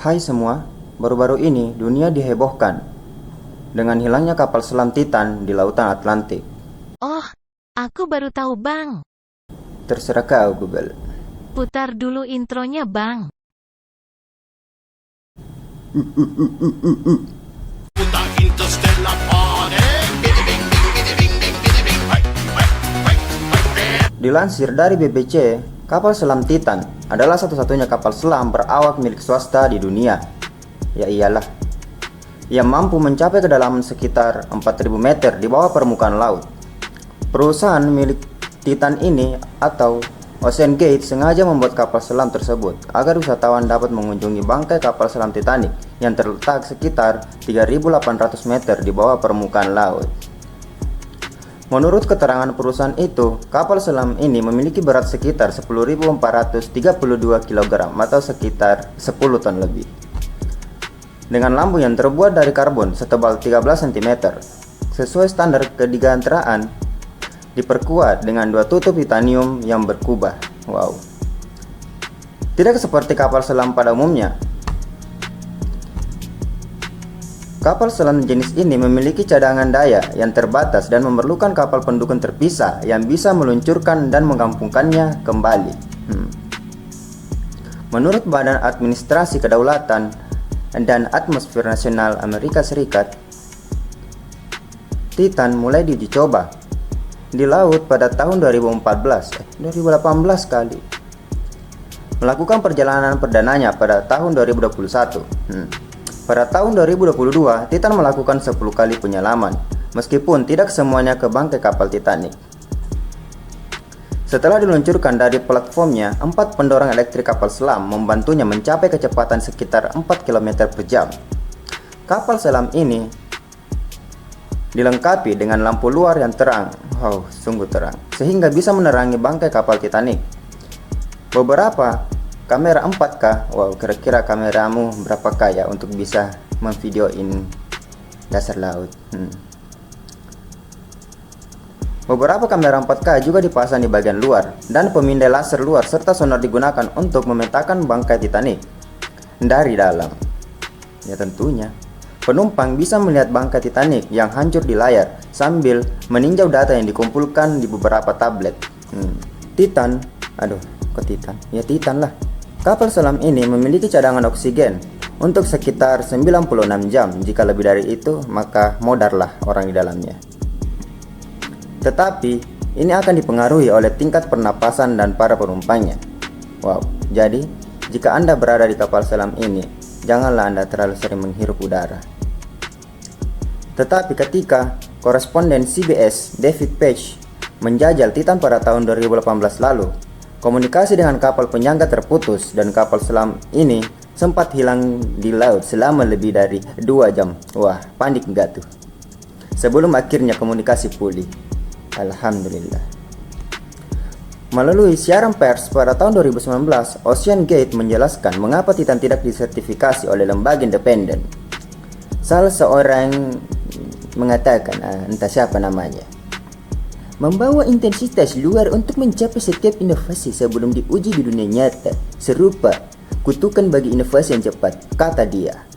Hai semua, baru-baru ini dunia dihebohkan dengan hilangnya kapal selam Titan di lautan Atlantik. Oh, aku baru tahu Bang. Terserah kau Google. Putar dulu intronya Bang. Puta interstellar party. Dilansir dari BBC, kapal selam Titan adalah satu-satunya kapal selam berawak milik swasta di dunia. Ya iyalah. Ia mampu mencapai kedalaman sekitar 4.000 meter di bawah permukaan laut. Perusahaan milik Titan ini atau Ocean Gate sengaja membuat kapal selam tersebut agar wisatawan dapat mengunjungi bangkai kapal selam Titanic yang terletak sekitar 3.800 meter di bawah permukaan laut. Menurut keterangan perusahaan itu, kapal selam ini memiliki berat sekitar 10.432 kg atau sekitar 10 ton lebih. Dengan lambung yang terbuat dari karbon setebal 13 cm, sesuai standar kedirgantara, diperkuat dengan 2 tutup titanium yang berkubah. Wow. Tidak seperti kapal selam pada umumnya. Kapal selam jenis ini memiliki cadangan daya yang terbatas dan memerlukan kapal pendukung terpisah yang bisa meluncurkan dan mengampungkannya kembali. Menurut Badan Administrasi Kedaulatan dan Atmosfer Nasional Amerika Serikat, Titan mulai diuji coba di laut pada tahun 2018 kali. Melakukan perjalanan perdananya pada tahun 2021. Pada tahun 2022, Titan melakukan 10 kali penyelaman, meskipun tidak semuanya ke bangkai kapal Titanic. Setelah diluncurkan dari platformnya, 4 pendorong elektrik kapal selam membantunya mencapai kecepatan sekitar 4 km per jam. Kapal selam ini dilengkapi dengan lampu luar yang terang, sungguh terang, sehingga bisa menerangi bangkai kapal Titanic. Beberapa kamera 4K, kira-kira kameramu berapa kaya untuk bisa memvideoin dasar laut. Beberapa kamera 4K juga dipasang di bagian luar, dan pemindai laser luar serta sonar digunakan untuk memetakan bangkai Titanic dari dalam. Ya tentunya, penumpang bisa melihat bangkai Titanic yang hancur di layar sambil meninjau data yang dikumpulkan di beberapa tablet. Titan lah. Kapal selam ini memiliki cadangan oksigen untuk sekitar 96 jam. Jika lebih dari itu, maka modarlah orang di dalamnya. Tetapi, ini akan dipengaruhi oleh tingkat pernapasan dan para penumpangnya. Jadi, jika Anda berada di kapal selam ini, janganlah Anda terlalu sering menghirup udara. Tetapi ketika koresponden CBS David Page menjajal Titan pada tahun 2018 lalu, komunikasi dengan kapal penyangga terputus dan kapal selam ini sempat hilang di laut selama lebih dari 2 jam. Panik enggak tuh? Sebelum akhirnya komunikasi pulih. Alhamdulillah. Melalui siaran pers pada tahun 2019, Ocean Gate menjelaskan mengapa Titan tidak disertifikasi oleh lembaga independen. Salah seorang mengatakan, entah siapa namanya, membawa intensitas luar untuk mencapai setiap inovasi sebelum diuji di dunia nyata, serupa kutukan bagi inovasi yang cepat, kata dia.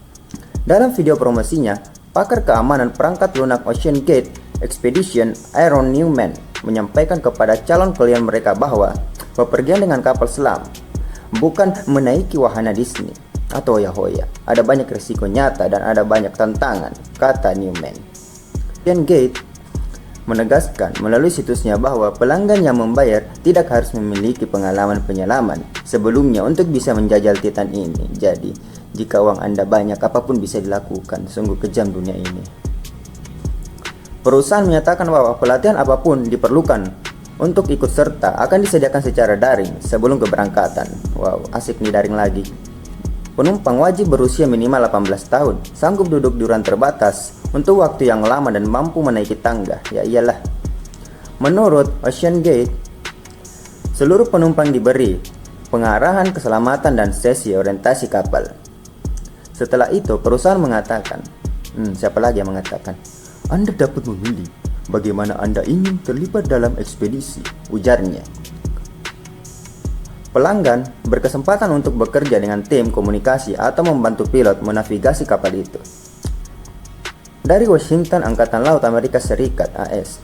Dalam video promosinya, pakar keamanan perangkat lunak Ocean Gate Expedition Aaron Newman menyampaikan kepada calon klien mereka bahwa bepergian dengan kapal selam bukan menaiki wahana Disney atau Hoya. Ada banyak risiko nyata dan ada banyak tantangan, kata Newman. Ocean Gate menegaskan melalui situsnya bahwa pelanggan yang membayar tidak harus memiliki pengalaman penyelaman sebelumnya untuk bisa menjajal Titan ini. Jadi, jika uang Anda banyak, apapun bisa dilakukan. Sungguh kejam dunia ini. Perusahaan menyatakan bahwa pelatihan apapun diperlukan untuk ikut serta akan disediakan secara daring sebelum keberangkatan. Asik nih daring lagi. Penumpang wajib berusia minimal 18 tahun, sanggup duduk di ruang terbatas untuk waktu yang lama dan mampu menaiki tangga. Ya iyalah. Menurut Ocean Gate, seluruh penumpang diberi pengarahan keselamatan dan sesi orientasi kapal. Setelah itu, perusahaan mengatakan, siapa lagi yang mengatakan, Anda dapat memilih bagaimana Anda ingin terlibat dalam ekspedisi, ujarnya. Pelanggan berkesempatan untuk bekerja dengan tim komunikasi atau membantu pilot menavigasi kapal itu. Dari Washington, Angkatan Laut Amerika Serikat (AS)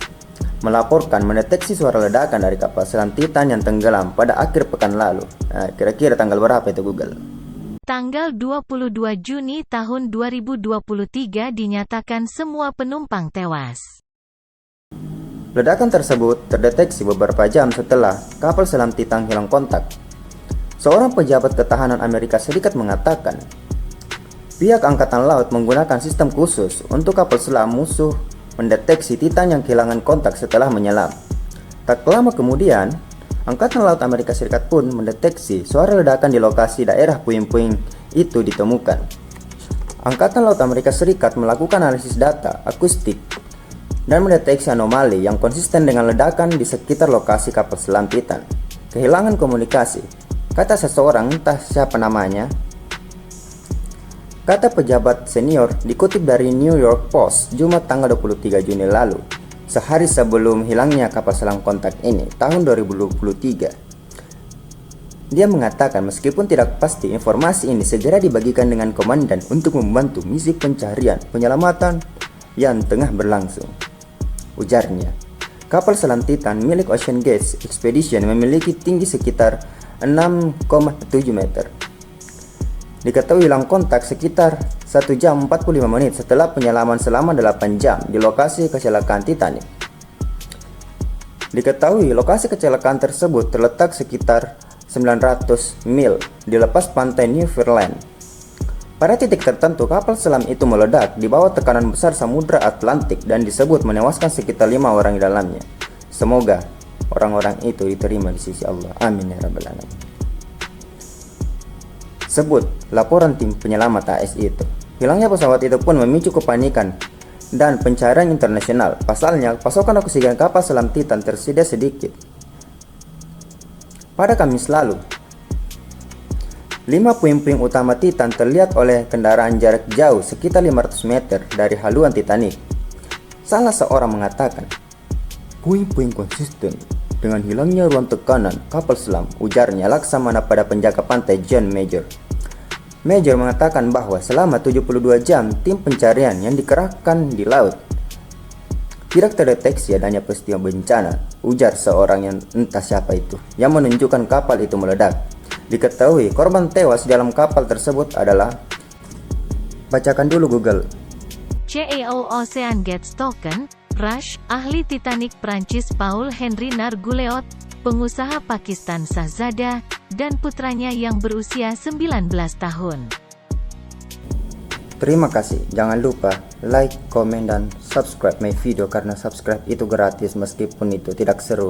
melaporkan mendeteksi suara ledakan dari kapal selam Titan yang tenggelam pada akhir pekan lalu. Kira-kira tanggal berapa itu Google? Tanggal 22 Juni tahun 2023 dinyatakan semua penumpang tewas. Ledakan tersebut terdeteksi beberapa jam setelah kapal selam Titan hilang kontak. Seorang pejabat ketahanan Amerika Serikat mengatakan, pihak Angkatan Laut menggunakan sistem khusus untuk kapal selam musuh mendeteksi Titan yang kehilangan kontak setelah menyelam. Tak lama kemudian, Angkatan Laut Amerika Serikat pun mendeteksi suara ledakan di lokasi daerah puing-puing itu ditemukan. Angkatan Laut Amerika Serikat melakukan analisis data akustik dan mendeteksi anomali yang konsisten dengan ledakan di sekitar lokasi kapal selam Titan. Kehilangan komunikasi, kata seseorang entah siapa namanya. Kata pejabat senior dikutip dari New York Post Jumat tanggal 23 Juni lalu, sehari sebelum hilangnya kapal selam kontak ini tahun 2023. Dia mengatakan meskipun tidak pasti informasi ini segera dibagikan dengan komandan untuk membantu misi pencarian penyelamatan yang tengah berlangsung. Ujarnya, kapal selam Titan milik Ocean Gate Expedition memiliki tinggi sekitar 6,7 meter. Diketahui hilang kontak sekitar 1 jam 45 menit setelah penyelaman selama 8 jam di lokasi kecelakaan Titanic. Diketahui lokasi kecelakaan tersebut terletak sekitar 900 mil di lepas pantai Newfoundland. Pada titik tertentu, kapal selam itu meledak di bawah tekanan besar Samudra Atlantik dan disebut menewaskan sekitar 5 orang di dalamnya. Semoga orang-orang itu diterima di sisi Allah. Amin ya rabbal alamin. Sebut laporan tim penyelamat AS itu. Hilangnya pesawat itu pun memicu kepanikan dan pencarian internasional. Pasalnya, pasokan oksigen kapal selam Titan tersedia sedikit. Pada Kamis lalu, 5 puing-puing utama Titan terlihat oleh kendaraan jarak jauh sekitar 500 meter dari haluan Titanic. Salah seorang mengatakan, puing-puing konsisten dengan hilangnya ruang tekanan kapal selam, ujarnya Laksamana pada penjaga pantai John Major. Major mengatakan bahwa selama 72 jam tim pencarian yang dikerahkan di laut tidak terdeteksi adanya peristiwa bencana, ujar seorang yang entah siapa itu, yang menunjukkan kapal itu meledak. Diketahui korban tewas dalam kapal tersebut adalah, bacakan dulu Google, CEO Ocean Gate Token, Rush, ahli Titanic Prancis Paul Henry Nargouleot, pengusaha Pakistan Shahzada, dan putranya yang berusia 19 tahun. Terima kasih. Jangan lupa like, komen, dan subscribe my video karena subscribe itu gratis meskipun itu tidak seru.